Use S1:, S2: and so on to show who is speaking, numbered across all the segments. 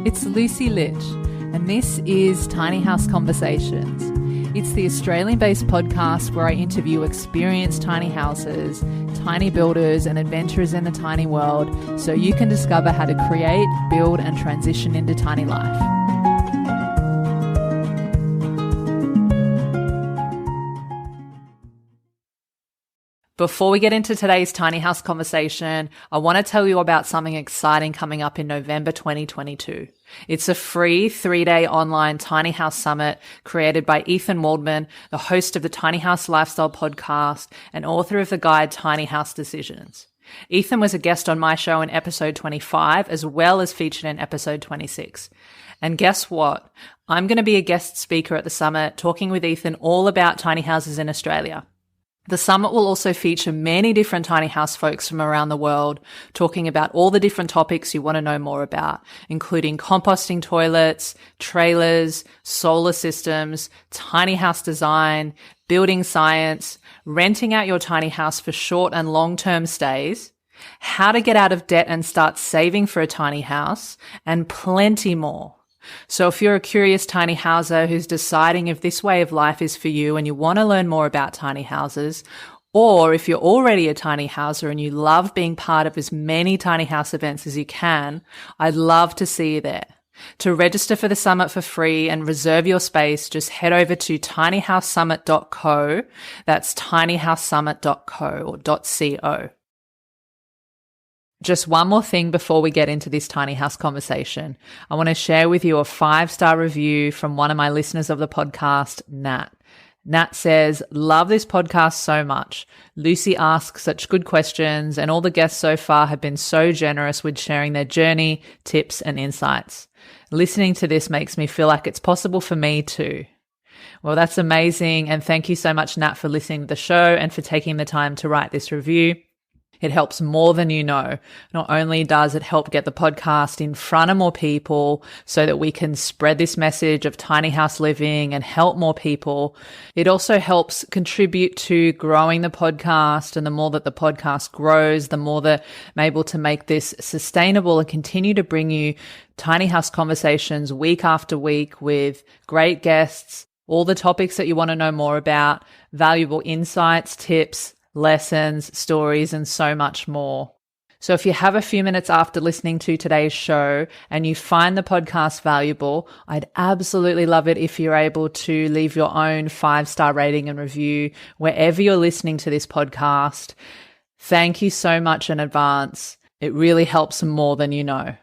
S1: It's Lucy Litch, and this is Tiny House Conversations. It's the Australian-based podcast where I interview experienced tiny houses, tiny builders, and adventurers in the tiny world so you can discover how to create, build, and transition into tiny life. Before we get into today's tiny house conversation, I want to tell you about something exciting coming up in November 2022. It's a free 3-day online tiny house summit created by Ethan Waldman, the host of the Tiny House Lifestyle podcast and author of the guide Tiny House Decisions. Ethan was a guest on my show in episode 25, as well as featured in episode 26. And guess what? I'm going to be a guest speaker at the summit, talking with Ethan all about tiny houses in Australia. The summit will also feature many different tiny house folks from around the world talking about all the different topics you want to know more about, including composting toilets, trailers, solar systems, tiny house design, building science, renting out your tiny house for short and long-term stays, how to get out of debt and start saving for a tiny house, and plenty more. So if you're a curious tiny houser who's deciding if this way of life is for you and you want to learn more about tiny houses, or if you're already a tiny houser and you love being part of as many tiny house events as you can, I'd love to see you there. To register for the summit for free and reserve your space, just head over to tinyhousesummit.co. That's tinyhousesummit.co or .co. Just one more thing before we get into this tiny house conversation. I want to share with you a 5-star review from one of my listeners of the podcast, Nat. Nat says, "Love this podcast so much. Lucy asks such good questions and all the guests so far have been so generous with sharing their journey, tips and insights. Listening to this makes me feel like it's possible for me too." Well, that's amazing. And thank you so much, Nat, for listening to the show and for taking the time to write this review. It helps more than you know. Not only does it help get the podcast in front of more people so that we can spread this message of tiny house living and help more people, it also helps contribute to growing the podcast. And the more that the podcast grows, the more that I'm able to make this sustainable and continue to bring you tiny house conversations week after week with great guests, all the topics that you want to know more about, valuable insights, tips, lessons, stories, and so much more. So if you have a few minutes after listening to today's show and you find the podcast valuable, I'd absolutely love it if you're able to leave your own 5-star rating and review wherever you're listening to this podcast. Thank you so much in advance. It really helps more than you know.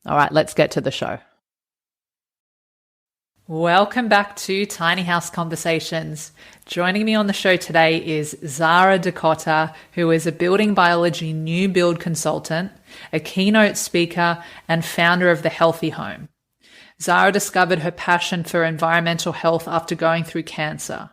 S1: All right, let's get to the show. Welcome back to Tiny House Conversations. Joining me on the show today is Zara Dakota, who is a building biology new build consultant, a keynote speaker, and founder of The Healthy Home. Zara discovered her passion for environmental health after going through cancer.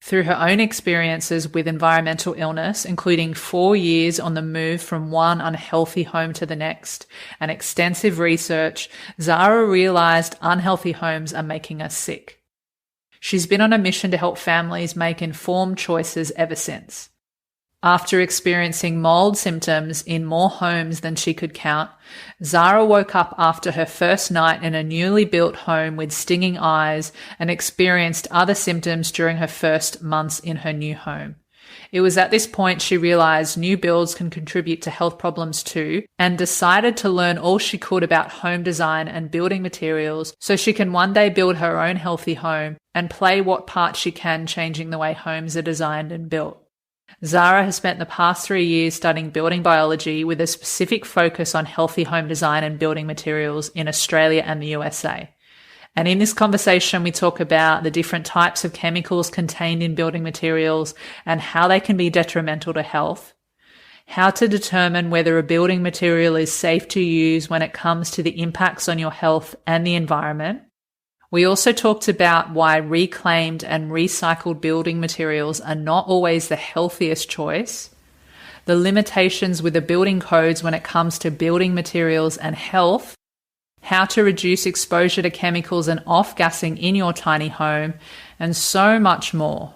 S1: Through her own experiences with environmental illness, including 4 years on the move from one unhealthy home to the next, and extensive research, Zara realized unhealthy homes are making us sick. She's been on a mission to help families make informed choices ever since. After experiencing mold symptoms in more homes than she could count, Zara woke up after her first night in a newly built home with stinging eyes and experienced other symptoms during her first months in her new home. It was at this point she realized new builds can contribute to health problems too, and decided to learn all she could about home design and building materials so she can one day build her own healthy home and play what part she can changing the way homes are designed and built. Zara has spent the past 3 years studying building biology with a specific focus on healthy home design and building materials in Australia and the USA. And in this conversation, we talk about the different types of chemicals contained in building materials and how they can be detrimental to health, how to determine whether a building material is safe to use when it comes to the impacts on your health and the environment. We also talked about why reclaimed and recycled building materials are not always the healthiest choice, the limitations with the building codes when it comes to building materials and health, how to reduce exposure to chemicals and off-gassing in your tiny home, and so much more.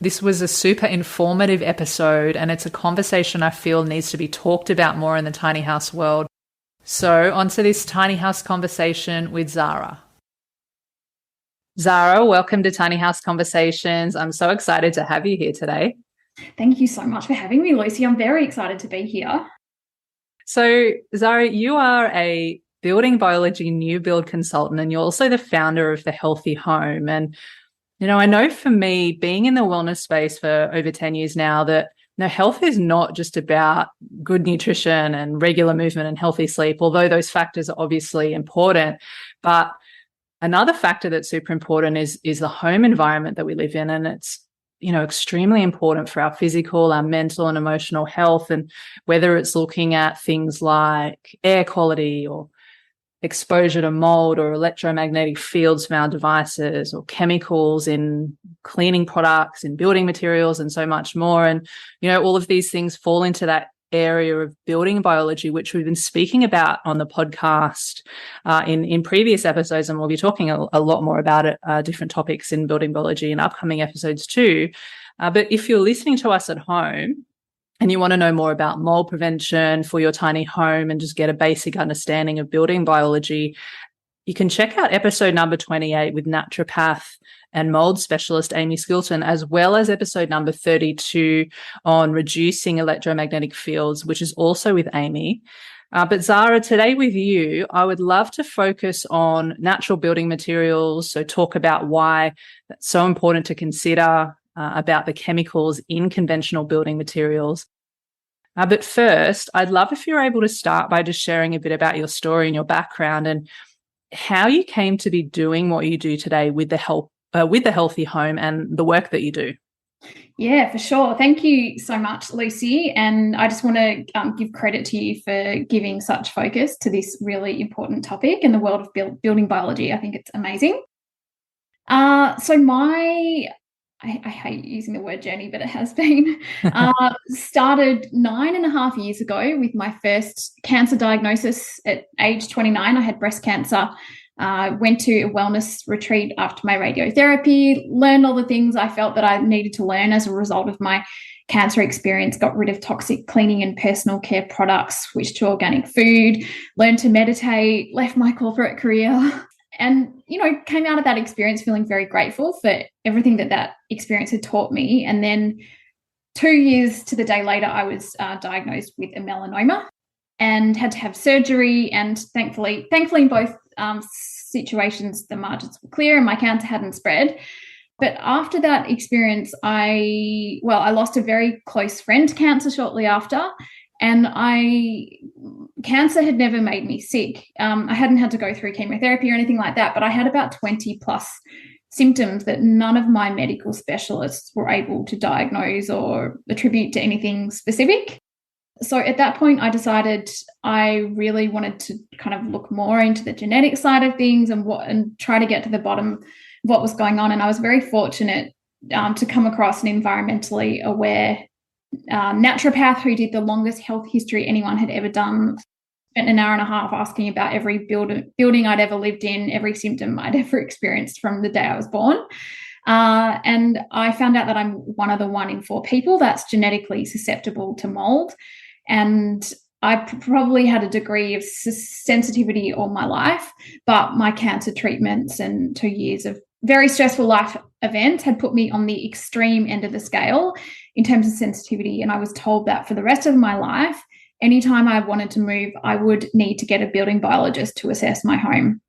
S1: This was a super informative episode, and it's a conversation I feel needs to be talked about more in the tiny house world. So, onto this tiny house conversation with Zara. Zara, welcome to Tiny House Conversations. I'm so excited to have you here today.
S2: Thank you so much for having me, Lucy. I'm very excited to be here.
S1: So, Zara, you are a building biology new build consultant, and you're also the founder of the Healthy Home. And, I know for me, being in the wellness space for over 10 years now, that health is not just about good nutrition and regular movement and healthy sleep, although those factors are obviously important. But another factor that's super important is the home environment that we live in. And it's, extremely important for our physical, our mental and emotional health. And whether it's looking at things like air quality or exposure to mold or electromagnetic fields from our devices or chemicals in cleaning products, in building materials and so much more. And, all of these things fall into that area of building biology, which we've been speaking about on the podcast in previous episodes, and we'll be talking a lot more about it, different topics in building biology in upcoming episodes too. But if you're listening to us at home and you want to know more about mold prevention for your tiny home and just get a basic understanding of building biology, you can check out episode number 28 with naturopath and mold specialist Amy Skilton, as well as episode number 32 on reducing electromagnetic fields, which is also with Amy. But Zara, today with you, I would love to focus on natural building materials. So talk about why that's so important to consider, about the chemicals in conventional building materials. But first, I'd love if you're able to start by just sharing a bit about your story and your background and how you came to be doing what you do today with the Healthy Home and the work that you do.
S2: Yeah, for sure. Thank you so much, Lucy. And I just want to give credit to you for giving such focus to this really important topic in the world of building biology. I think it's amazing. I hate using the word journey, but it has been, started 9.5 years ago with my first cancer diagnosis at age 29. I had breast cancer. Went to a wellness retreat after my radiotherapy, learned all the things I felt that I needed to learn as a result of my cancer experience, got rid of toxic cleaning and personal care products, switched to organic food, learned to meditate, left my corporate career. And, came out of that experience feeling very grateful for everything that experience had taught me. And then 2 years to the day later, I was diagnosed with a melanoma and had to have surgery. And thankfully in both situations, the margins were clear and my cancer hadn't spread. But after that experience, I lost a very close friend to cancer shortly after. And cancer had never made me sick. I hadn't had to go through chemotherapy or anything like that, but I had about 20 plus symptoms that none of my medical specialists were able to diagnose or attribute to anything specific. So at that point, I decided I really wanted to kind of look more into the genetic side of things and try to get to the bottom of what was going on. And I was very fortunate to come across an environmentally aware naturopath who did the longest health history anyone had ever done. Spent an hour and a half asking about every building I'd ever lived in, every symptom I'd ever experienced from the day I was born. And I found out that I'm one of the 1 in 4 people that's genetically susceptible to mold. And I probably had a degree of sensitivity all my life, but my cancer treatments and 2 years of very stressful life events had put me on the extreme end of the scale in terms of sensitivity. And I was told that for the rest of my life, anytime I wanted to move, I would need to get a building biologist to assess my home,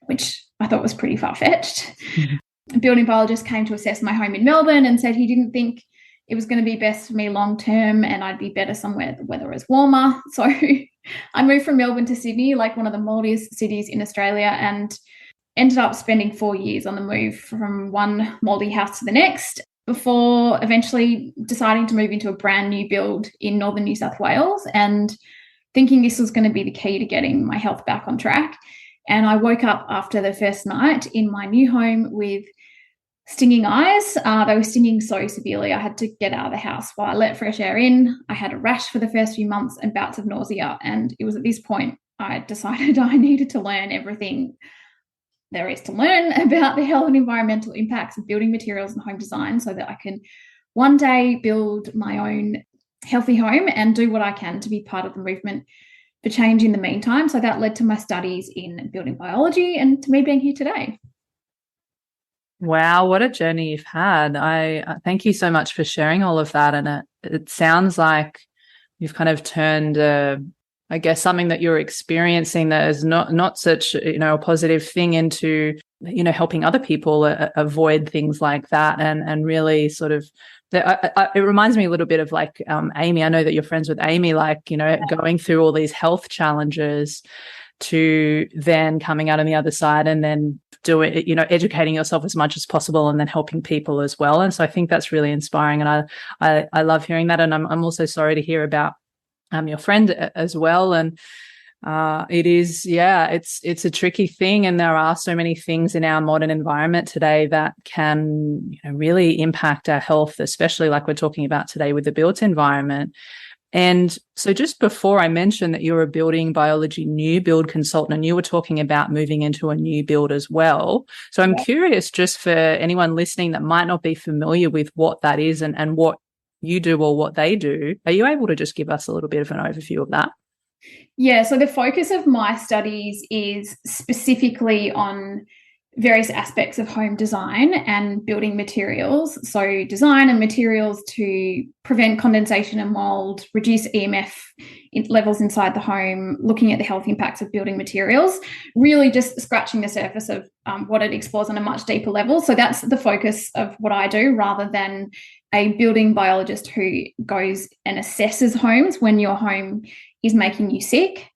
S2: which I thought was pretty far-fetched. Mm-hmm. A building biologist came to assess my home in Melbourne and said he didn't think it was going to be best for me long-term and I'd be better somewhere the weather is warmer. So I moved from Melbourne to Sydney, like one of the moldiest cities in Australia, and ended up spending 4 years on the move from one moldy house to the next before eventually deciding to move into a brand new build in northern New South Wales and thinking this was going to be the key to getting my health back on track. And I woke up after the first night in my new home with stinging eyes. They were stinging so severely I had to get out of the house while I let fresh air in. I had a rash for the first few months and bouts of nausea. And it was at this point I decided I needed to learn everything there is to learn about the health and environmental impacts of building materials and home design so that I can one day build my own healthy home and do what I can to be part of the movement for change in the meantime. So that led to my studies in building biology and to me being here today.
S1: Wow, what a journey you've had. I thank you so much for sharing all of that. And it sounds like you've kind of turned, I guess, something that you're experiencing that is not such, a positive thing into, helping other people avoid things like that, and really sort of. It reminds me a little bit of like Amy. I know that you're friends with Amy, like, going through all these health challenges to then coming out on the other side and then doing, educating yourself as much as possible and then helping people as well. And so I think that's really inspiring. And I love hearing that. And I'm also sorry to hear about your friend as well. And it's a tricky thing. And there are so many things in our modern environment today that can, really impact our health, especially like we're talking about today with the built environment. And so just before I mentioned that you're a building biology new build consultant and you were talking about moving into a new build as well. So I'm curious, just for anyone listening that might not be familiar with what that is and what you do or what they do, are you able to just give us a little bit of an overview of that?
S2: Yeah, so the focus of my studies is specifically on various aspects of home design and building materials. So design and materials to prevent condensation and mold, reduce EMF levels inside the home, looking at the health impacts of building materials, really just scratching the surface of what it explores on a much deeper level. So that's the focus of what I do, rather than a building biologist who goes and assesses homes when your home is making you sick.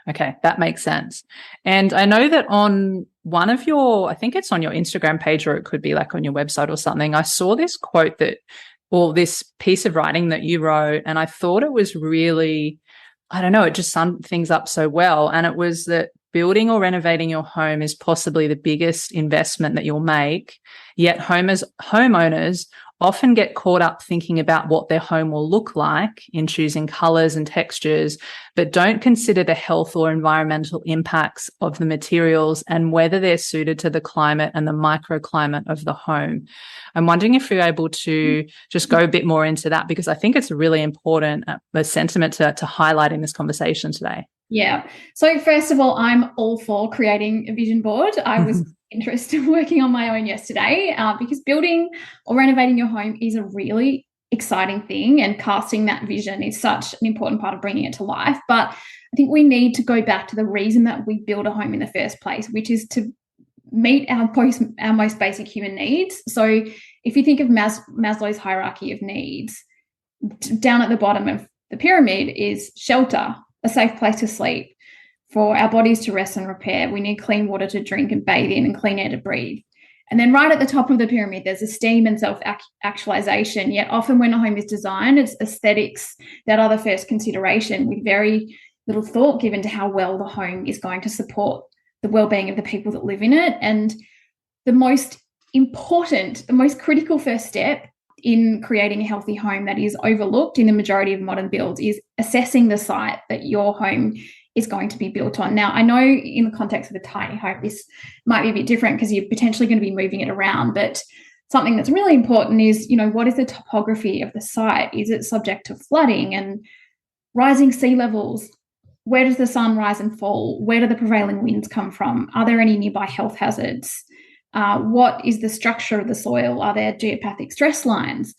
S1: Okay, that makes sense. And I know that on one of I think it's on your Instagram page, or it could be like on your website or something, I saw this quote this piece of writing that you wrote, and I thought it was really, I don't know, it just summed things up so well. And it was that building or renovating your home is possibly the biggest investment that you'll make, yet homeowners often get caught up thinking about what their home will look like in choosing colors and textures, but don't consider the health or environmental impacts of the materials and whether they're suited to the climate and the microclimate of the home. I'm wondering if you're able to just go a bit more into that, because I think it's a really important sentiment to highlight in this conversation today.
S2: Yeah. So first of all, I'm all for creating a vision board. I was interested in working on my own yesterday because building or renovating your home is a really exciting thing, and casting that vision is such an important part of bringing it to life. But I think we need to go back to the reason that we build a home in the first place, which is to meet our most basic human needs. So if you think of Maslow's hierarchy of needs, down at the bottom of the pyramid is shelter, a safe place to sleep, for our bodies to rest and repair. We need clean water to drink and bathe in and clean air to breathe. And then right at the top of the pyramid, there's esteem and self-actualization. Yet often when a home is designed, it's aesthetics that are the first consideration, with very little thought given to how well the home is going to support the well-being of the people that live in it. And the most important, the most critical first step in creating a healthy home that is overlooked in the majority of modern builds is assessing the site that your home is going to be built on. Now, I know in the context of a tiny home, this might be a bit different because you're potentially going to be moving it around, but something that's really important is, what is the topography of the site? Is it subject to flooding and rising sea levels? Where does the sun rise and fall? Where do the prevailing winds come from? Are there any nearby health hazards? What is the structure of the soil? Are there geopathic stress lines?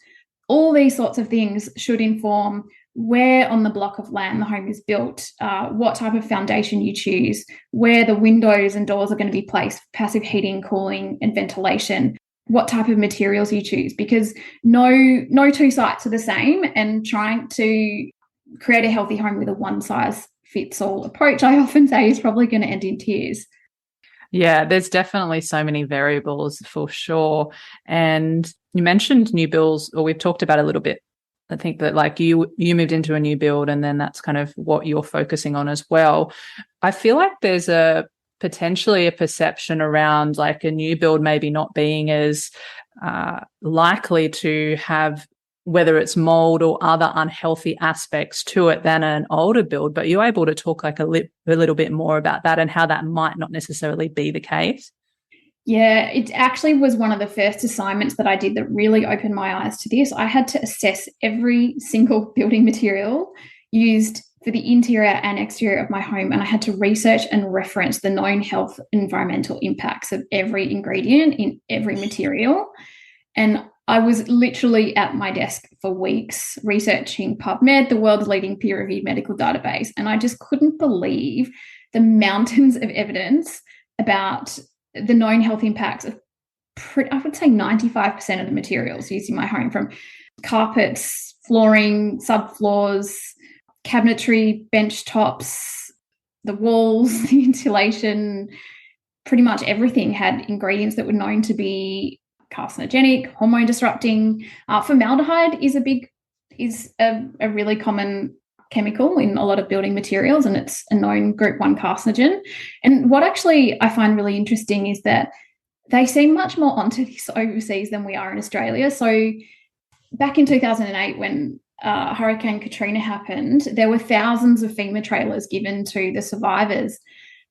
S2: All these sorts of things should inform where on the block of land the home is built, what type of foundation you choose, where the windows and doors are going to be placed, passive heating, cooling, and ventilation, what type of materials you choose, because no two sites are the same, and trying to create a healthy home with a one-size-fits-all approach, I often say, is probably going to end in tears.
S1: Yeah, there's definitely so many variables for sure. And you mentioned new builds, or we've talked about a little bit. I think that like you moved into a new build, and then that's kind of what you're focusing on as well. I feel like there's potentially a perception around like a new build maybe not being as likely to have, whether it's mold or other unhealthy aspects to it, than an older build. But you're able to talk like a little bit more about that and how that might not necessarily be the case.
S2: Yeah, it actually was one of the first assignments that I did that really opened my eyes to this. I had to assess every single building material used for the interior and exterior of my home, and I had to research and reference the known health and environmental impacts of every ingredient in every material. And I was literally at my desk for weeks researching PubMed, the world's leading peer-reviewed medical database. And I just couldn't believe the mountains of evidence about the known health impacts of, I would say, 95% of the materials used in my home, from carpets, flooring, subfloors, cabinetry, bench tops, the walls, the insulation. Pretty much everything had ingredients that were known to be carcinogenic, hormone disrupting. Formaldehyde is a really common chemical in a lot of building materials, and it's a known group 1 carcinogen. And what actually I find really interesting is that they seem much more onto this overseas than we are in Australia. So back in 2008, when Hurricane Katrina happened, there were thousands of FEMA trailers given to the survivors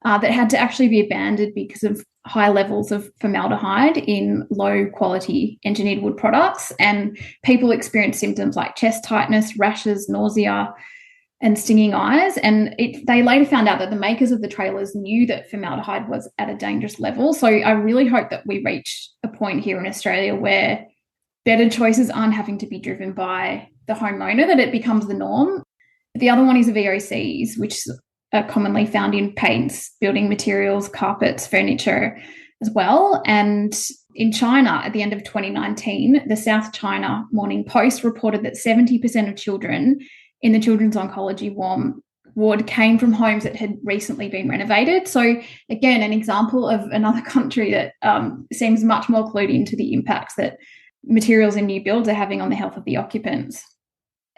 S2: that had to actually be abandoned because of high levels of formaldehyde in low quality engineered wood products. And people experienced symptoms like chest tightness, rashes, nausea, and stinging eyes. And they later found out that the makers of the trailers knew that formaldehyde was at a dangerous level. So I really hope that we reach a point here in Australia where better choices aren't having to be driven by the homeowner, that it becomes the norm. The other one is VOCs, which are commonly found in paints, building materials, carpets, furniture as well. And in China, at the end of 2019, the South China Morning Post reported that 70% of children in the Children's Oncology ward came from homes that had recently been renovated. So again, an example of another country that seems much more clued into the impacts that materials in new builds are having on the health of the occupants.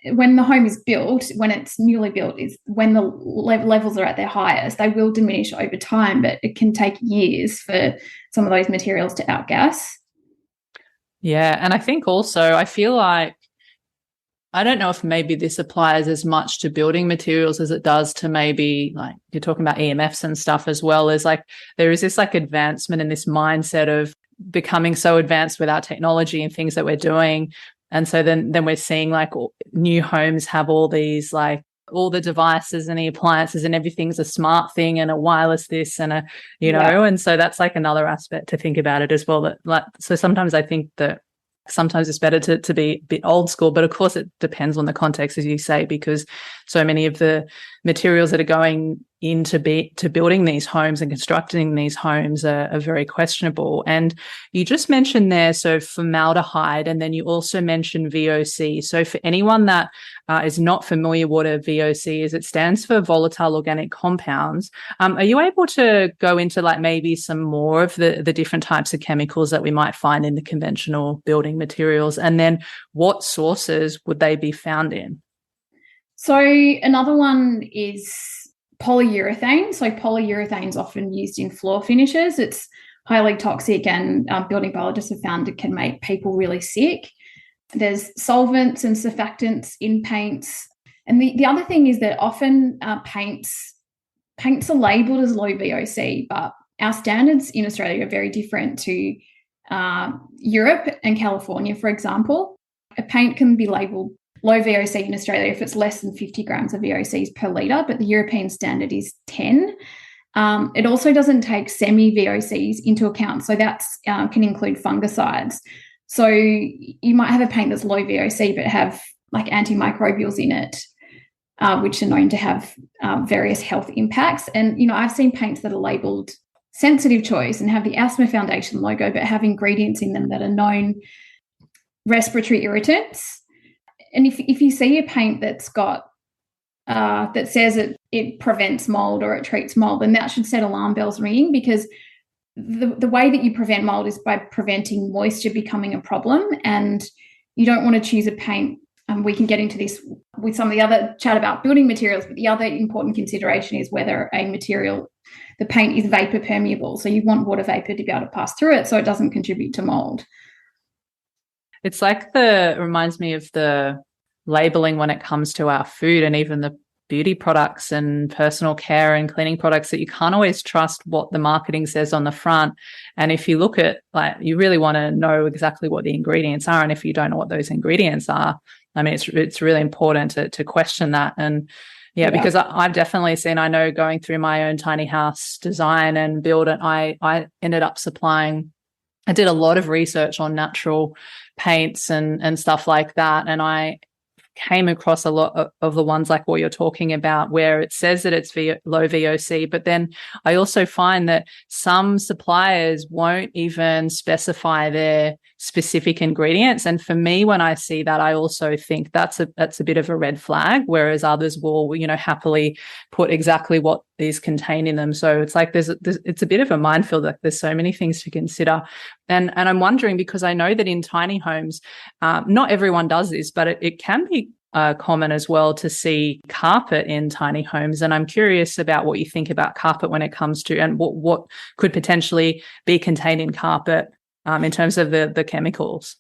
S2: When the home is built, when it's newly built, is when the levels are at their highest. They will diminish over time, but it can take years for some of those materials to outgas.
S1: Yeah, and I think also, I feel like, I don't know if maybe this applies as much to building materials as it does to maybe, like, you're talking about EMFs and stuff as well, as like there is this like advancement in this mindset of becoming so advanced with our technology and things that we're doing. And so then we're seeing like new homes have all these, like, all the devices and the appliances and everything's a smart thing and a wireless this and a, you know, and so that's like another aspect to think about it as well. That, like, so sometimes I think that sometimes it's better to be a bit old school, but of course it depends on the context, as you say, because so many of the materials that are going into building these homes and constructing these homes are very questionable. And you just mentioned there, so formaldehyde, and then you also mentioned VOC. So for anyone that is not familiar what a VOC is, it stands for volatile organic compounds. Are you able to go into like maybe some more of the different types of chemicals that we might find in the conventional building materials, and then what sources would they be found in?
S2: So another one is polyurethane. So polyurethane is often used in floor finishes. It's highly toxic, and building biologists have found it can make people really sick. There's solvents and surfactants in paints. And the other thing is that often paints are labelled as low VOC, but our standards in Australia are very different to Europe and California, for example. A paint can be labelled low VOC in Australia if it's less than 50 grams of VOCs per litre, but the European standard is 10. It also doesn't take semi-VOCs into account, so that can include fungicides. So you might have a paint that's low VOC but have like antimicrobials in it, which are known to have various health impacts. And, you know, I've seen paints that are labelled sensitive choice and have the Asthma Foundation logo but have ingredients in them that are known respiratory irritants. And if you see a paint that's got that says it prevents mold or it treats mold, then that should set alarm bells ringing, because the way that you prevent mold is by preventing moisture becoming a problem, and you don't want to choose a paint. We can get into this with some of the other chat about building materials, but the other important consideration is whether a material, the paint, is vapor permeable. So you want water vapor to be able to pass through it so it doesn't contribute to mold.
S1: It's like it reminds me of the labeling when it comes to our food and even the beauty products and personal care and cleaning products, that you can't always trust what the marketing says on the front. And if you look at, like, you really want to know exactly what the ingredients are. And if you don't know what those ingredients are, I mean, it's really important to question that. And Yeah, because I've definitely seen, I know going through my own tiny house design and build it, I ended up I did a lot of research on natural paints and stuff like that. And I came across a lot of the ones like what you're talking about, where it says that it's low VOC, but then I also find that some suppliers won't even specify their specific ingredients. And for me, when I see that, I also think that's a bit of a red flag, whereas others will, happily put exactly what these contain in them. So it's like it's a bit of a minefield. Like there's so many things to consider. And I'm wondering, because I know that in tiny homes, not everyone does this, but it can be common as well to see carpet in tiny homes. And I'm curious about what you think about carpet when it comes to, and what could potentially be contained in carpet in terms of the chemicals.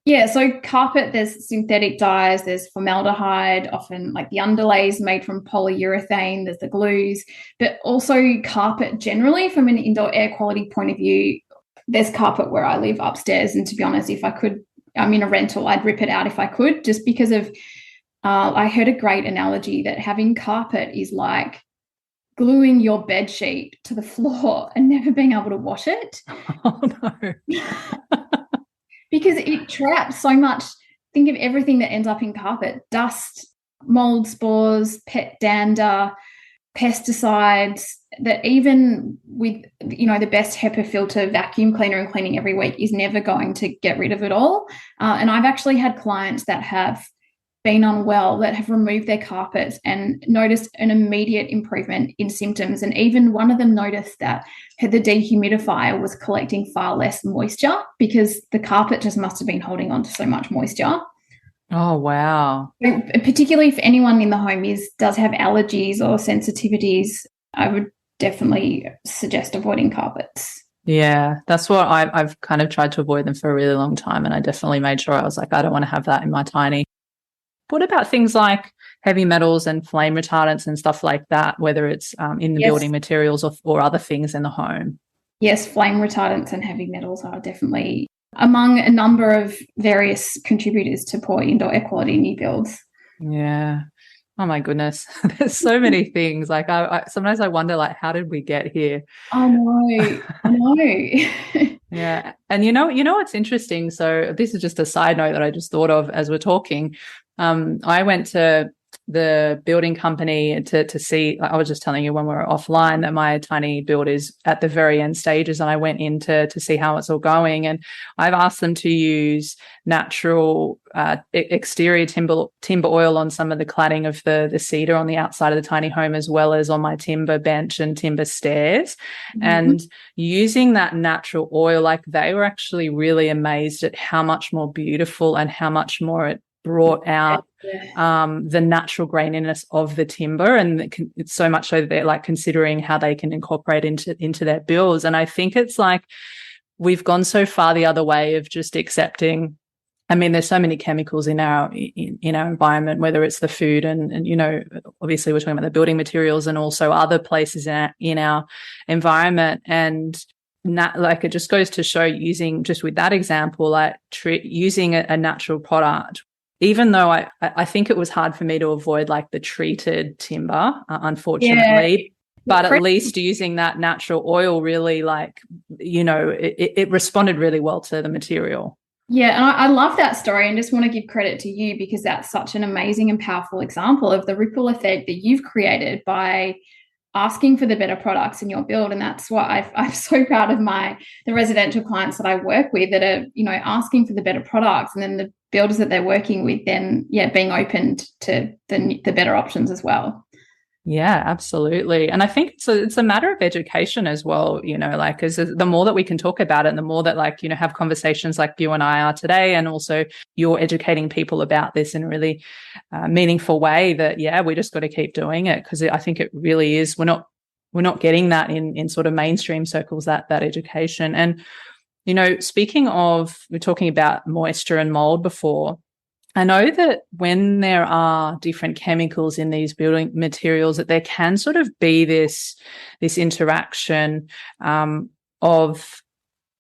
S2: Yeah, so carpet, there's synthetic dyes, there's formaldehyde, often like the underlays made from polyurethane, there's the glues, but also carpet generally from an indoor air quality point of view. There's carpet where I live upstairs, and to be honest, if I could, I'm in a rental, I'd rip it out if I could, just because of, I heard a great analogy that having carpet is like gluing your bed sheet to the floor and never being able to wash it.
S1: Oh, no.
S2: Because it traps so much. Think of everything that ends up in carpet: dust, mold spores, pet dander, pesticides, that even with, the best HEPA filter vacuum cleaner and cleaning every week is never going to get rid of it all. And I've actually had clients that have been unwell that have removed their carpets and noticed an immediate improvement in symptoms. And even one of them noticed that the dehumidifier was collecting far less moisture because the carpet just must have been holding on to so much moisture.
S1: Oh, wow.
S2: Particularly if anyone in the home does have allergies or sensitivities, I would definitely suggest avoiding carpets.
S1: Yeah, that's what I've kind of tried to avoid them for a really long time. And I definitely made sure I was like, I don't want to have that in my tiny. What about things like heavy metals and flame retardants and stuff like that, whether it's in the building materials or other things in the home?
S2: Yes, flame retardants and heavy metals are definitely among a number of various contributors to poor indoor air quality in new builds.
S1: Yeah. Oh my goodness. There's so many things. Like I sometimes I wonder, like, how did we get here?
S2: I know.
S1: Yeah. And you know what's interesting? So this is just a side note that I just thought of as we're talking. I went to the building company to see, I was just telling you when we were offline that my tiny build is at the very end stages, and I went in to see how it's all going. And I've asked them to use natural exterior timber oil on some of the cladding of the cedar on the outside of the tiny home, as well as on my timber bench and timber stairs. Mm-hmm. And using that natural oil, like they were actually really amazed at how much more beautiful and how much more it brought out the natural graininess of the timber. And it's so much so that they're like considering how they can incorporate into their builds. And I think it's like we've gone so far the other way of just accepting. I mean, there's so many chemicals in our environment, whether it's the food and obviously we're talking about the building materials and also other places in our environment. And like it just goes to show, using just with that example, like using a natural product. Even though I think it was hard for me to avoid like the treated timber, unfortunately, but at least using that natural oil really, like, it responded really well to the material.
S2: Yeah, and I love that story, and just want to give credit to you because that's such an amazing and powerful example of the ripple effect that you've created by asking for the better products in your build. And that's why I'm so proud of the residential clients that I work with that are, asking for the better products, and then the builders that they're working with then, being open to the better options as well.
S1: Yeah, absolutely. And I think it's a matter of education as well, like, because the more that we can talk about it and the more that, like, have conversations like you and I are today, and also you're educating people about this in a really meaningful way, that, we just got to keep doing it, because I think it really is, we're not getting that in sort of mainstream circles, that education. And, speaking of, we're talking about moisture and mold before, I know that when there are different chemicals in these building materials, that there can sort of be this interaction of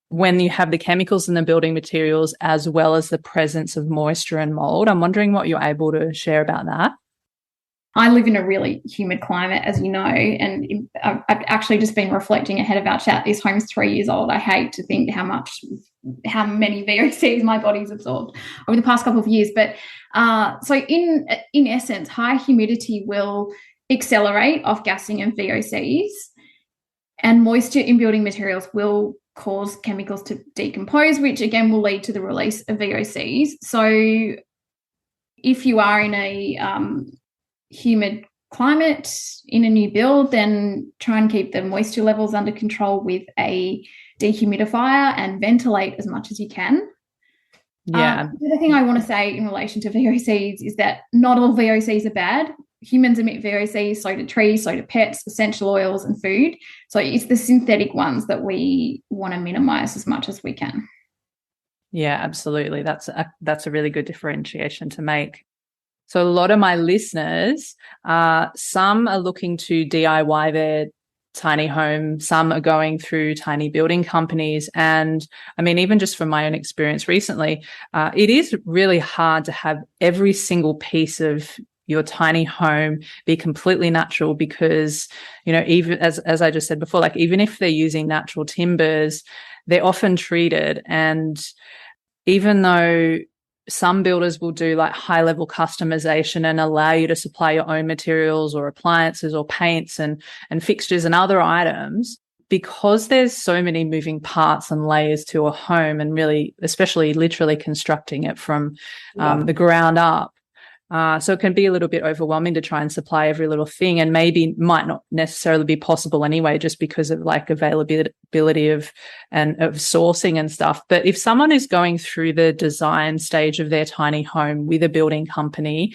S1: when you have the chemicals in the building materials as well as the presence of moisture and mold. I'm wondering what you're able to share about that.
S2: I live in a really humid climate, as you know, and I've actually just been reflecting ahead of our chat. This home's 3 years old. I hate to think how many VOCs my body's absorbed over the past couple of years. But so in essence, high humidity will accelerate off-gassing and VOCs, and moisture in building materials will cause chemicals to decompose, which again will lead to the release of VOCs. So if you are in a humid climate in a new build, then try and keep the moisture levels under control with a dehumidifier and ventilate as much as you can.
S1: Yeah.
S2: The other thing I want to say in relation to VOCs is that not all VOCs are bad. Humans emit VOCs, so do trees, so do pets, essential oils and food. So it's the synthetic ones that we want to minimize as much as we can.
S1: Yeah, absolutely. That's a really good differentiation to make. So a lot of my listeners, some are looking to DIY their tiny home, some are going through tiny building companies. And I mean, even just from my own experience recently, it is really hard to have every single piece of your tiny home be completely natural because, you know, even as I just said before, like even if they're using natural timbers, they're often treated. And even though some builders will do like high level customization and allow you to supply your own materials or appliances or paints and fixtures and other items, because there's so many moving parts and layers to a home and really, especially literally constructing it from the ground up. So it can be a little bit overwhelming to try and supply every little thing, and maybe might not necessarily be possible anyway, just because of like availability of sourcing and stuff. But if someone is going through the design stage of their tiny home with a building company,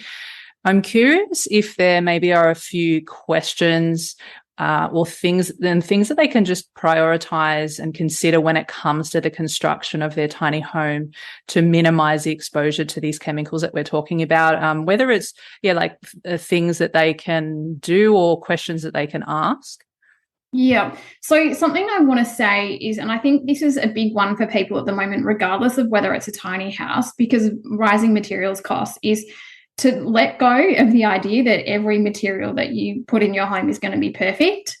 S1: I'm curious if there maybe are a few questions or things that they can just prioritize and consider when it comes to the construction of their tiny home to minimize the exposure to these chemicals that we're talking about, whether it's things that they can do or questions that they can ask.
S2: Yeah. So something I want to say is, and I think this is a big one for people at the moment, regardless of whether it's a tiny house, because of rising materials costs, is to let go of the idea that every material that you put in your home is going to be perfect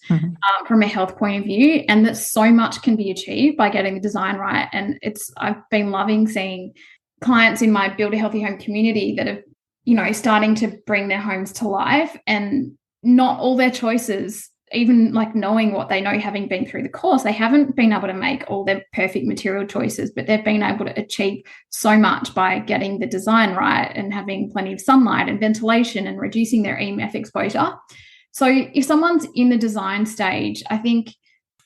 S2: from a health point of view, and that so much can be achieved by getting the design right. And I've been loving seeing clients in my Build a Healthy Home community that are, you know, starting to bring their homes to life, and not all their choices, even like knowing what they know, having been through the course, they haven't been able to make all their perfect material choices, but they've been able to achieve so much by getting the design right and having plenty of sunlight and ventilation and reducing their EMF exposure. So if someone's in the design stage, I think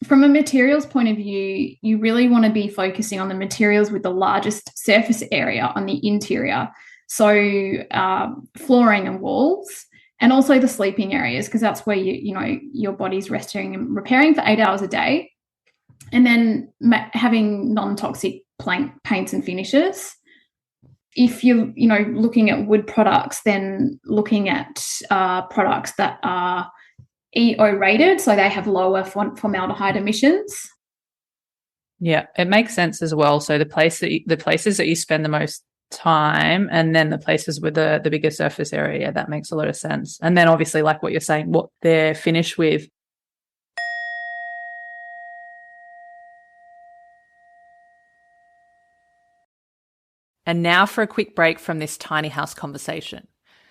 S2: from a materials point of view, you really want to be focusing on the materials with the largest surface area on the interior. So flooring and walls, and also the sleeping areas, because that's where your body's resting and repairing for 8 hours a day. And then having non-toxic paints and finishes. If you're looking at wood products, then looking at products that are EO rated, so they have lower formaldehyde emissions.
S1: Yeah, it makes sense as well. So the places that you spend the most time, and then the places with the bigger surface area, that makes a lot of sense. And then obviously, like what you're saying, what they're finished with. And now for a quick break from this tiny house conversation.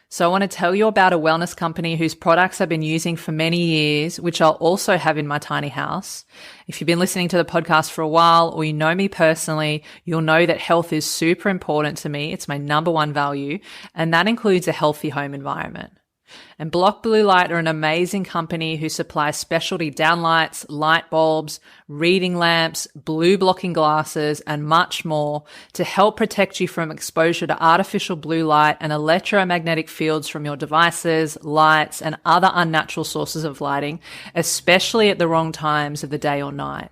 S1: So I want to tell you about a wellness company whose products I've been using for many years, which I'll also have in my tiny house. If you've been listening to the podcast for a while, or you know me personally, you'll know that health is super important to me. It's my number one value, and that includes a healthy home environment. And Block Blue Light are an amazing company who supply specialty downlights, light bulbs, reading lamps, blue blocking glasses, and much more to help protect you from exposure to artificial blue light and electromagnetic fields from your devices, lights, and other unnatural sources of lighting, especially at the wrong times of the day or night.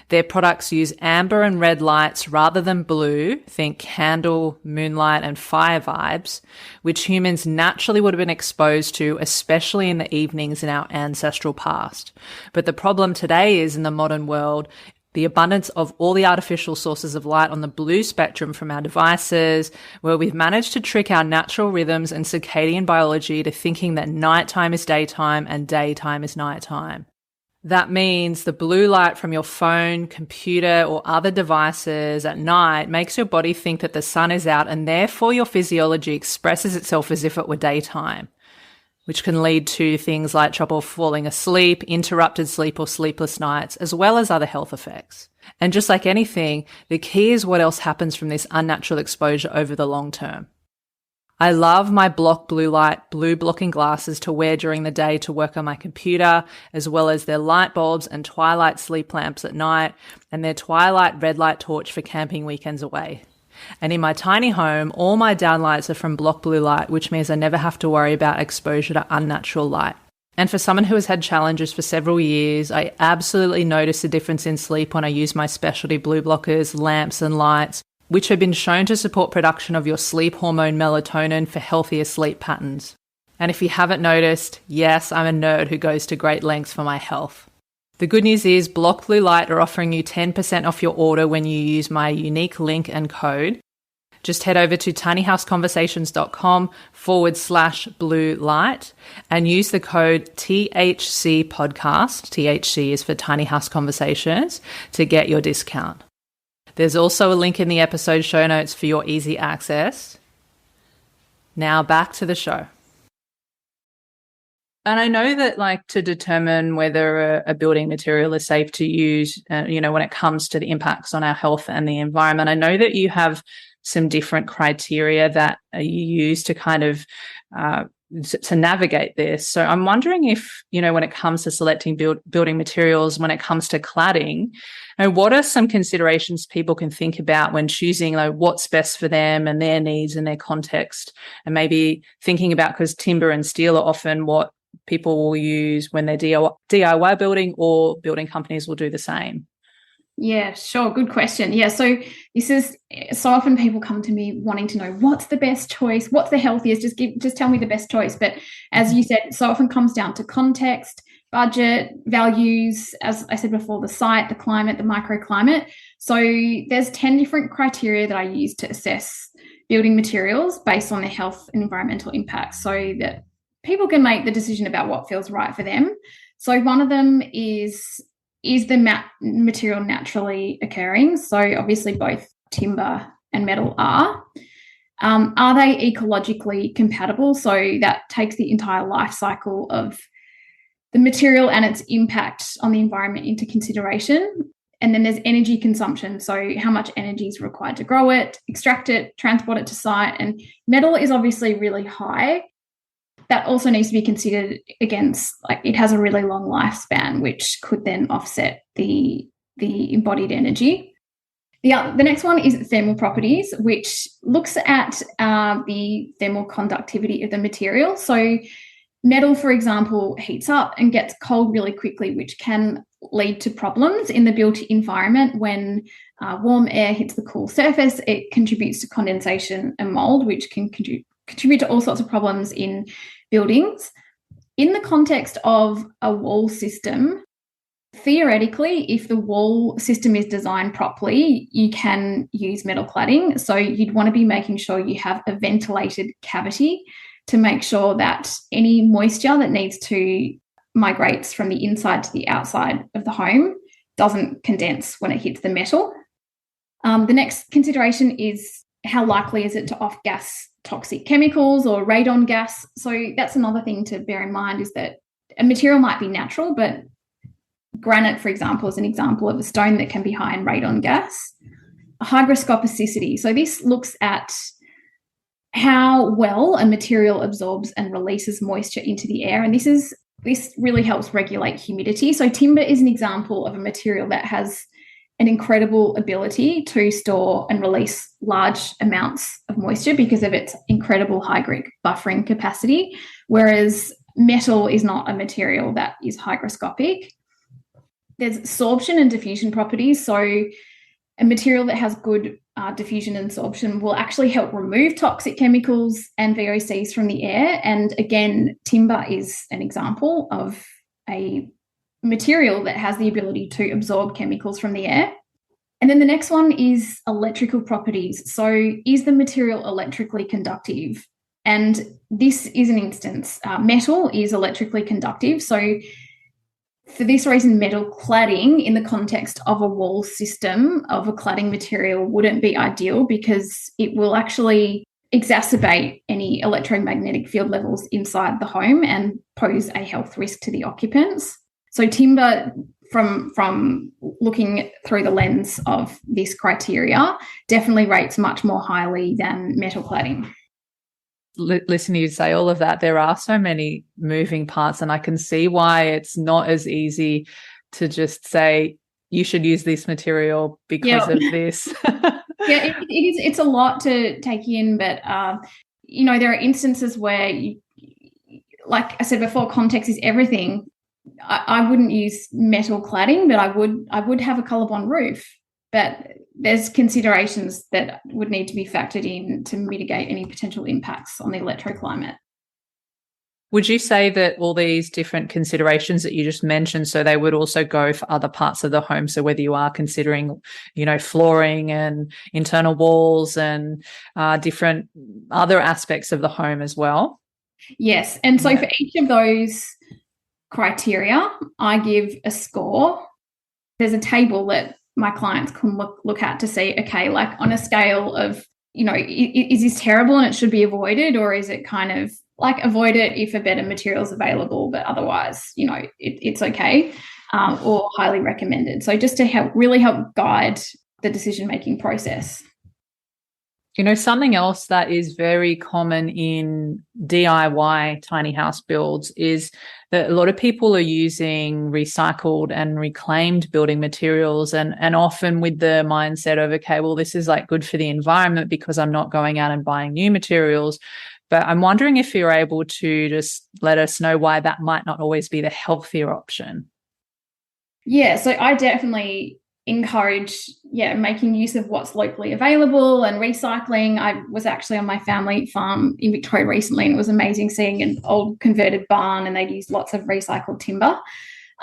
S1: Their products use amber and red lights rather than blue, think candle, moonlight, and fire vibes, which humans naturally would have been exposed to, especially in the evenings in our ancestral past. But the problem today is, in the modern world, the abundance of all the artificial sources of light on the blue spectrum from our devices, where we've managed to trick our natural rhythms and circadian biology to thinking that nighttime is daytime and daytime is nighttime. That means the blue light from your phone, computer, or other devices at night makes your body think that the sun is out, and therefore your physiology expresses itself as if it were daytime, which can lead to things like trouble falling asleep, interrupted sleep or sleepless nights, as well as other health effects. And just like anything, the key is what else happens from this unnatural exposure over the long term. I love my block blue light, blue blocking glasses to wear during the day to work on my computer, as well as their light bulbs and twilight sleep lamps at night, and their twilight red light torch for camping weekends away. And in my tiny home, all my downlights are from block blue light, which means I never have to worry about exposure to unnatural light. And for someone who has had challenges for several years, I absolutely notice a difference in sleep when I use my specialty blue blockers, lamps and lights, which have been shown to support production of your sleep hormone melatonin for healthier sleep patterns. And if you haven't noticed, yes, I'm a nerd who goes to great lengths for my health. The good news is Block Blue Light are offering you 10% off your order when you use my unique link and code. Just head over to tinyhouseconversations.com/blue light and use the code THC podcast. THC is for Tiny House Conversations to get your discount. There's also a link in the episode show notes for your easy access. Now back to the show. And I know that, like, to determine whether a building material is safe to use, when it comes to the impacts on our health and the environment, I know that you have some different criteria that you use to kind of to navigate this. So I'm wondering if, when it comes to selecting building materials, when it comes to cladding, what are some considerations people can think about when choosing what's best for them and their needs and their context, and maybe thinking about, because timber and steel are often what people will use when they're DIY building, or building companies will do the same?
S2: Yeah, sure. Good question. Yeah. So this is, so often people come to me wanting to know what's the best choice, what's the healthiest, just tell me the best choice. But as you said, so often comes down to context, budget, values, as I said before, the site, the climate, the microclimate. So there's 10 different criteria that I use to assess building materials based on their health and environmental impacts, so that people can make the decision about what feels right for them. So one of them is the material naturally occurring? So obviously both timber and metal are. Are they ecologically compatible? So that takes the entire life cycle of the material and its impact on the environment into consideration. And then there's energy consumption. So how much energy is required to grow it, extract it, transport it to site. And metal is obviously really high. That also needs to be considered against, it has a really long lifespan, which could then offset the embodied energy. The next one is thermal properties, which looks at the thermal conductivity of the material. So metal, for example, heats up and gets cold really quickly, which can lead to problems in the built environment. When warm air hits the cool surface, it contributes to condensation and mold, which can contribute to all sorts of problems in buildings. In the context of a wall system, theoretically, if the wall system is designed properly, you can use metal cladding. So you'd want to be making sure you have a ventilated cavity to make sure that any moisture that needs to migrate from the inside to the outside of the home doesn't condense when it hits the metal. The next consideration is how likely is it to off-gas toxic chemicals or radon gas. So that's another thing to bear in mind, is that a material might be natural, but granite, for example, is an example of a stone that can be high in radon gas. Hygroscopicity. So this looks at how well a material absorbs and releases moisture into the air. And this really helps regulate humidity. So timber is an example of a material that has an incredible ability to store and release large amounts of moisture because of its incredible hygrotic buffering capacity, whereas metal is not a material that is hygroscopic. There's absorption and diffusion properties. So a material that has good diffusion and absorption will actually help remove toxic chemicals and VOCs from the air. And again, timber is an example of a material that has the ability to absorb chemicals from the air. And then the next one is electrical properties. So is the material electrically conductive? And this is an instance. Metal is electrically conductive. So for this reason, metal cladding in the context of a wall system of a cladding material wouldn't be ideal because it will actually exacerbate any electromagnetic field levels inside the home and pose a health risk to the occupants. So timber, from looking through the lens of this criteria, definitely rates much more highly than metal cladding.
S1: Listening to you say all of that, there are so many moving parts, and I can see why it's not as easy to just say you should use this material because of this.
S2: Yeah, it is. It's a lot to take in, but there are instances where, like I said before, context is everything. I wouldn't use metal cladding, but I would have a ColourBond roof. But there's considerations that would need to be factored in to mitigate any potential impacts on the electroclimate.
S1: Would you say that all these different considerations that you just mentioned, so they would also go for other parts of the home? So whether you are considering, flooring and internal walls and different other aspects of the home as well?
S2: Yes. And so for each of those criteria, I give a score. There's a table that my clients can look at to see, okay, like on a scale of, is this terrible and it should be avoided, or is it kind of like avoid it if a better material is available, but otherwise, it's okay, or highly recommended. So just to really help guide the decision-making process.
S1: Something else that is very common in DIY tiny house builds is that a lot of people are using recycled and reclaimed building materials, and often with the mindset of, okay, well, this is like good for the environment because I'm not going out and buying new materials. But I'm wondering if you're able to just let us know why that might not always be the healthier option.
S2: Yeah, so I definitely encourage making use of what's locally available and recycling. I was actually on my family farm in Victoria recently, and it was amazing seeing an old converted barn, and they'd used lots of recycled timber.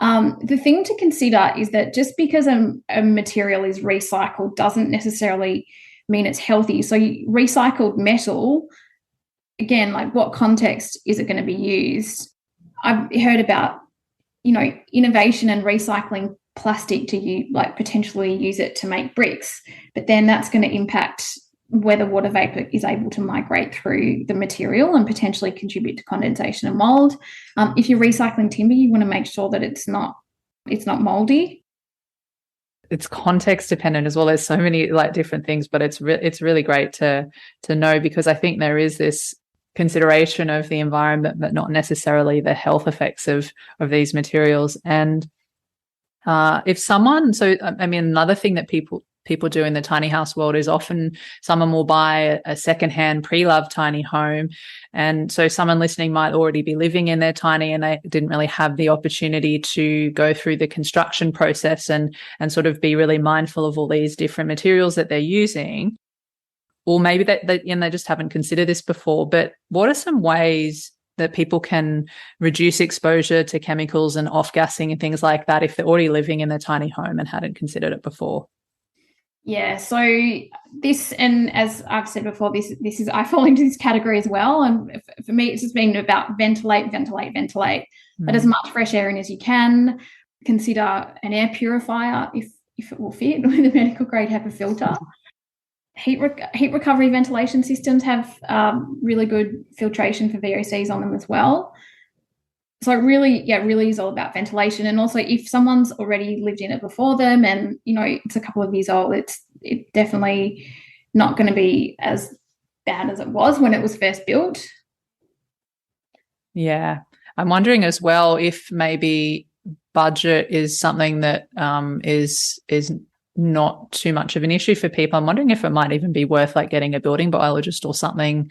S2: The thing to consider is that just because a material is recycled doesn't necessarily mean it's healthy. So recycled metal, again, like what context is it going to be used? I've heard about, innovation and recycling plastic to potentially use it to make bricks, but then that's going to impact whether water vapor is able to migrate through the material and potentially contribute to condensation and mold. If you're recycling timber, you want to make sure that it's not moldy.
S1: It's context dependent as well. There's so many different things, but it's really great to know, because I think there is this consideration of the environment, but not necessarily the health effects of these materials. And another thing that people do in the tiny house world is often someone will buy a secondhand pre-loved tiny home. And so someone listening might already be living in their tiny, and they didn't really have the opportunity to go through the construction process and sort of be really mindful of all these different materials that they're using. Or maybe they just haven't considered this before. But what are some ways that people can reduce exposure to chemicals and off-gassing and things like that if they're already living in their tiny home and hadn't considered it before?
S2: Yeah, so this, and as I've said before, this is, I fall into this category as well. And for me, it's just been about ventilate, let as much fresh air in as you can. Consider an air purifier if it will fit with a medical grade HEPA filter. Heat recovery ventilation systems have really good filtration for VOCs on them as well. So really is all about ventilation. And also, if someone's already lived in it before them and, it's a couple of years old, it's definitely not going to be as bad as it was when it was first built.
S1: Yeah. I'm wondering as well if maybe budget is something that is not too much of an issue for people. I'm wondering if it might even be worth getting a building biologist or something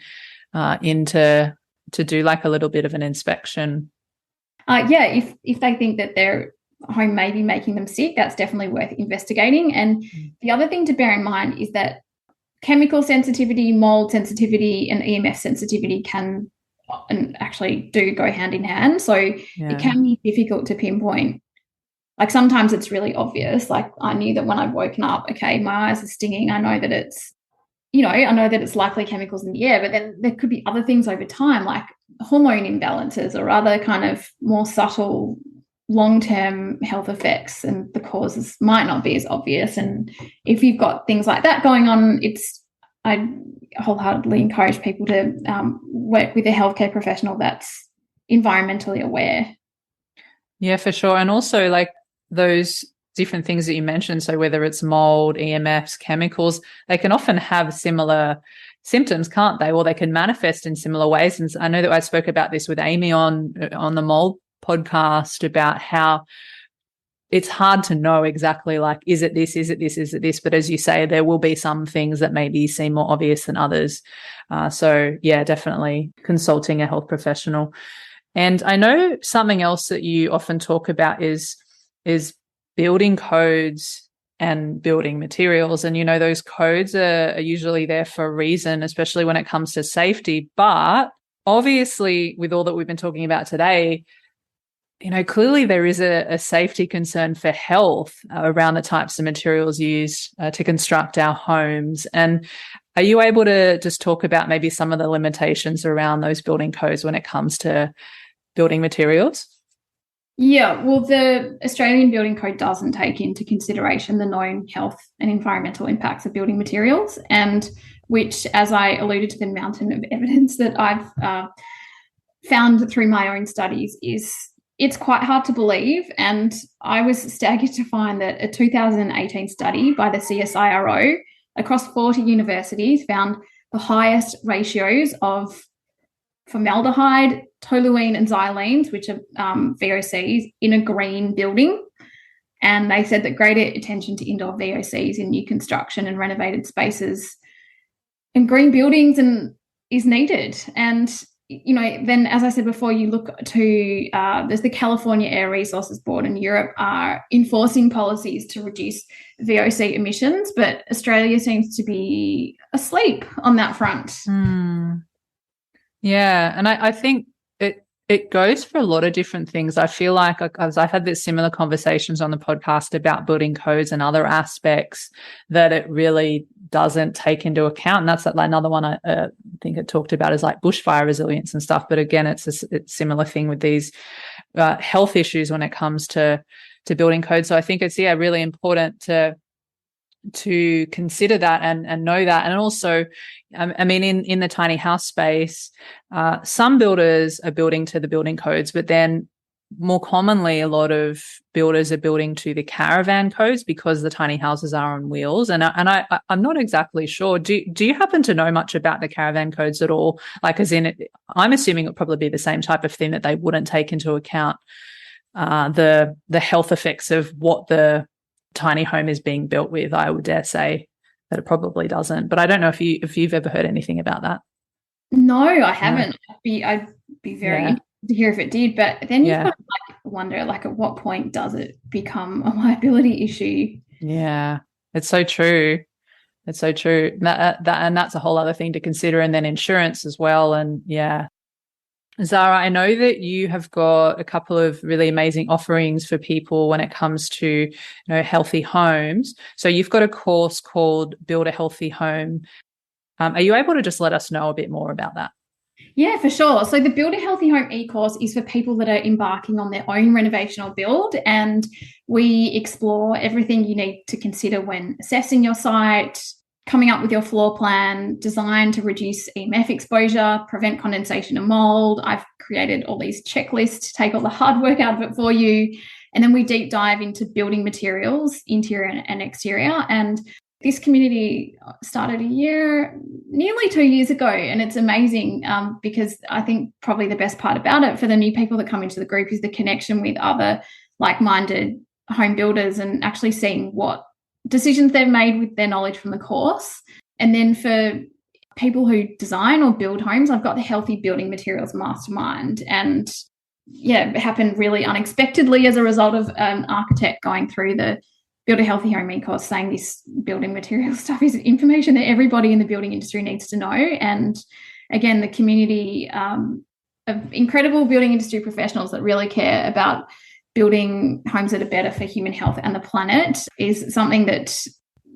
S1: in to do a little bit of an inspection.
S2: If they think that their home may be making them sick, that's definitely worth investigating. And the other thing to bear in mind is that chemical sensitivity, mold sensitivity, and EMF sensitivity can and actually do go hand in hand. So it can be difficult to pinpoint like sometimes it's really obvious. Like I knew that when I've woken up, okay, my eyes are stinging. I know that it's, I know that it's likely chemicals in the air, but then there could be other things over time, like hormone imbalances or other kind of more subtle long-term health effects, and the causes might not be as obvious. And if you've got things like that going on, I wholeheartedly encourage people to work with a healthcare professional that's environmentally aware.
S1: Yeah, for sure. And also like those different things that you mentioned, so whether it's mold, EMFs, chemicals, they can often have similar symptoms, can't they? Or they can manifest in similar ways. And I know that I spoke about this with Amy on the mold podcast, about how it's hard to know exactly, like, is it this, is it this, is it this? But as you say, there will be some things that maybe seem more obvious than others. So yeah, definitely consulting a health professional. And I know something else that you often talk about is building codes and building materials. And, those codes are usually there for a reason, especially when it comes to safety. But obviously, with all that we've been talking about today, clearly there is a safety concern for health around the types of materials used to construct our homes. And are you able to just talk about maybe some of the limitations around those building codes when it comes to building materials?
S2: Yeah, well, the Australian Building Code doesn't take into consideration the known health and environmental impacts of building materials, and which, as I alluded to, the mountain of evidence that I've found through my own studies, it's quite hard to believe. And I was staggered to find that a 2018 study by the CSIRO across 40 universities found the highest ratios of formaldehyde, toluene, and xylenes, which are VOCs, in a green building. And they said that greater attention to indoor VOCs in new construction and renovated spaces and green buildings is needed. And then, as I said before, you look to there's the California Air Resources Board in Europe are enforcing policies to reduce VOC emissions, but Australia seems to be asleep on that front.
S1: Yeah, and I think it goes for a lot of different things. I feel like, as I've had this similar conversations on the podcast about building codes and other aspects that it really doesn't take into account. And that's another one I think it talked about, is like bushfire resilience and stuff. But again, it's a similar thing with these health issues when it comes to building codes. So I think it's really important to consider that and know that. And also, I mean, in the tiny house space, some builders are building to the building codes, but then more commonly, a lot of builders are building to the caravan codes because the tiny houses are on wheels. And I'm not exactly sure. Do you happen to know much about the caravan codes at all? Like, as in, I'm assuming it would probably be the same type of thing, that they wouldn't take into account the health effects of what the tiny home is being built with. I would dare say that it probably doesn't. But I don't know if you've ever heard anything about that.
S2: No, I haven't. I'd be very interested to hear if it did. But then you've got to wonder, at what point does it become a liability issue?
S1: Yeah, it's so true. It's so true. And that's a whole other thing to consider. And then insurance as well. And yeah. Zara, I know that you have got a couple of really amazing offerings for people when it comes to, healthy homes. So you've got a course called Build a Healthy Home. Are you able to just let us know a bit more about that?
S2: Yeah, for sure. So the Build a Healthy Home e-course is for people that are embarking on their own renovation or build, and we explore everything you need to consider when assessing your site, coming up with your floor plan, designed to reduce EMF exposure, prevent condensation and mold. I've created all these checklists to take all the hard work out of it for you. And then we deep dive into building materials, interior and exterior. And this community started nearly 2 years ago. And it's amazing because I think probably the best part about it for the new people that come into the group is the connection with other like-minded home builders and actually seeing what decisions they've made with their knowledge from the course. And then for people who design or build homes, I've got the Healthy Building Materials Mastermind. And it happened really unexpectedly as a result of an architect going through the Build a Healthy Home e-course, saying this building material stuff is information that everybody in the building industry needs to know. And again, the community of incredible building industry professionals that really care about building homes that are better for human health and the planet is something that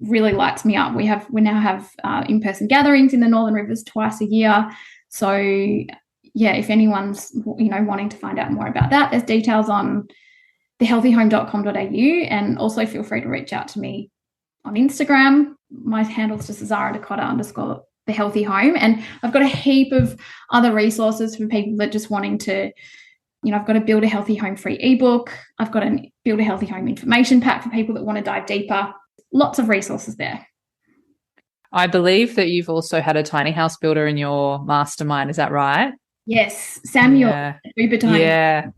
S2: really lights me up. We now have in-person gatherings in the Northern Rivers twice a year. So yeah, if anyone's wanting to find out more about that, there's details on thehealthyhome.com.au, and also feel free to reach out to me on Instagram. My handle's just Zara_the_healthy_home, and I've got a heap of other resources for people that just wanting to, I've got a Build a Healthy Home free ebook. I've got a Build a Healthy Home information pack for people that want to dive deeper. Lots of resources there.
S1: I believe that you've also had a tiny house builder in your mastermind. Is that right?
S2: Yes, Samuel. Uber Tiny.
S1: Yeah.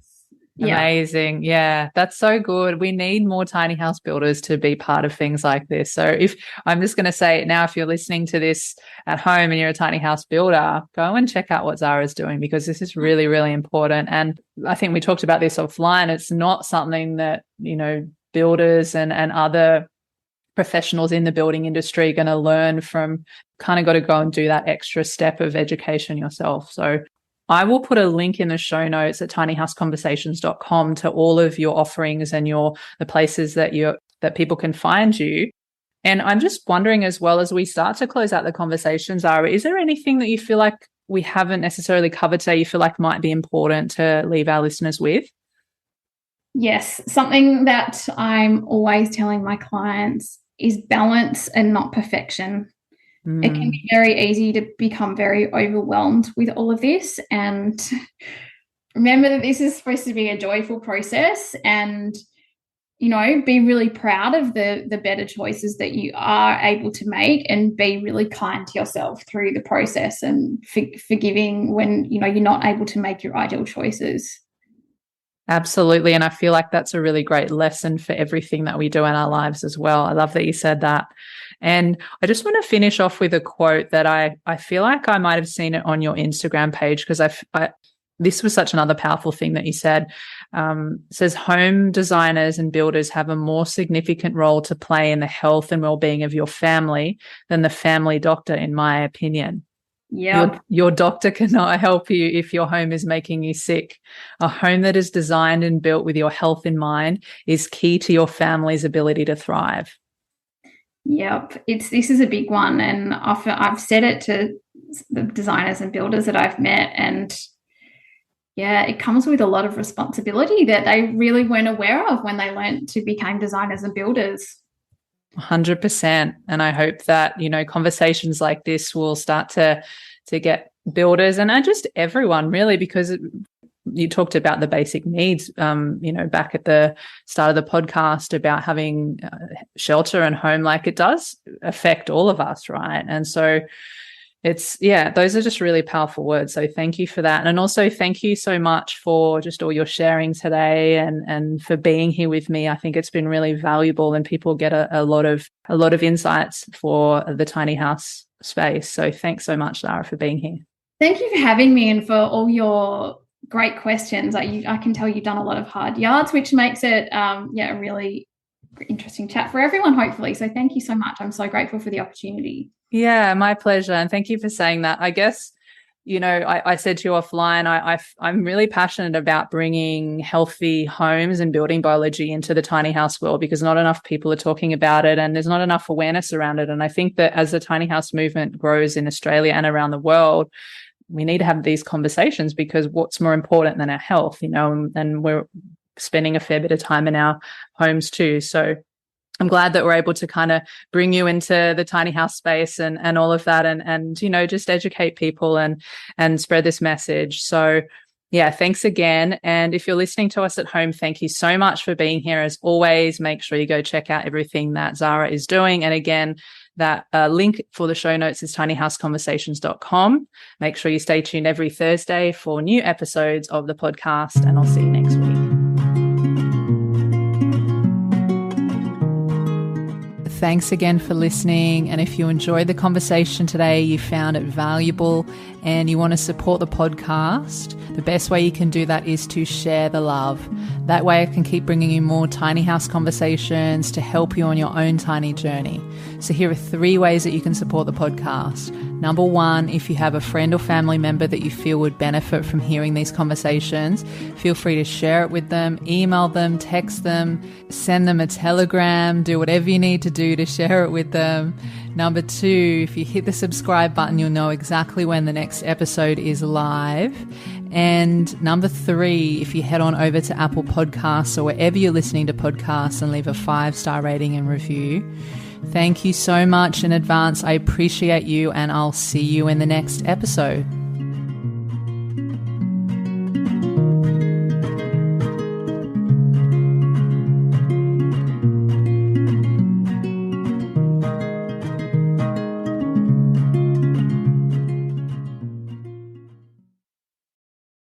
S1: Amazing. Yeah, that's so good. We need more tiny house builders to be part of things like this. So if I'm just going to say it now, if you're listening to this at home and you're a tiny house builder, go and check out what Zara's doing, because this is really, really important. And I think we talked about this offline. It's not something that, builders and other professionals in the building industry are going to learn from. Kind of got to go and do that extra step of education yourself. So I will put a link in the show notes at tinyhouseconversations.com to all of your offerings and the places that people can find you. And I'm just wondering, as well, as we start to close out the conversation, Zara, is there anything that you feel like we haven't necessarily covered today you feel like might be important to leave our listeners with?
S2: Yes, something that I'm always telling my clients is balance and not perfection. It can be very easy to become very overwhelmed with all of this. And remember that this is supposed to be a joyful process, and, be really proud of the better choices that you are able to make, and be really kind to yourself through the process, and forgiving when, you're not able to make your ideal choices.
S1: Absolutely. And I feel like that's a really great lesson for everything that we do in our lives as well. I love that you said that. And I just want to finish off with a quote that I feel like I might have seen it on your Instagram page, because this was such another powerful thing that you said. It says, home designers and builders have a more significant role to play in the health and well-being of your family than the family doctor, in my opinion.
S2: Yeah.
S1: Your doctor cannot help you if your home is making you sick. A home that is designed and built with your health in mind is key to your family's ability to thrive.
S2: Yep. This is a big one. And I've said it to the designers and builders that I've met, and yeah, it comes with a lot of responsibility that they really weren't aware of when they learned to become designers and builders.
S1: 100%. And I hope that, conversations like this will start to get builders and just everyone, really, because you talked about the basic needs, back at the start of the podcast about having shelter and home. Like, it does affect all of us, right? And so those are just really powerful words. So thank you for that. And also thank you so much for just all your sharing today and for being here with me. I think it's been really valuable, and people get a lot of insights for the tiny house space. So thanks so much, Zara, for being here.
S2: Thank you for having me, and for all your great questions. I can tell you've done a lot of hard yards, which makes it a really interesting chat for everyone, hopefully. So thank you so much. I'm so grateful for the opportunity.
S1: Yeah, my pleasure. And thank you for saying that. I guess, I said to you offline, I'm really passionate about bringing healthy homes and building biology into the tiny house world, because not enough people are talking about it, and there's not enough awareness around it. And I think that as the tiny house movement grows in Australia and around the world, we need to have these conversations, because what's more important than our health, and we're spending a fair bit of time in our homes too. So I'm glad that we're able to kind of bring you into the tiny house space and all of that, and just educate people and spread this message. So yeah, thanks again. And if you're listening to us at home, thank you so much for being here. As always, make sure you go check out everything that Zara is doing. And again, that link for the show notes is tinyhouseconversations.com. Make sure you stay tuned every Thursday for new episodes of the podcast, and I'll see you next week. Thanks again for listening. And if you enjoyed the conversation today, you found it valuable, and you want to support the podcast, the best way you can do that is to share the love. That way I can keep bringing you more tiny house conversations to help you on your own tiny journey. So here are 3 ways that you can support the podcast. Number 1, if you have a friend or family member that you feel would benefit from hearing these conversations, feel free to share it with them, email them, text them, send them a telegram, do whatever you need to do to share it with them. Number 2, if you hit the subscribe button, you'll know exactly when the next episode is live. And number 3, if you head on over to Apple Podcasts or wherever you're listening to podcasts and leave a 5-star rating and review. Thank you so much in advance. I appreciate you, and I'll see you in the next episode.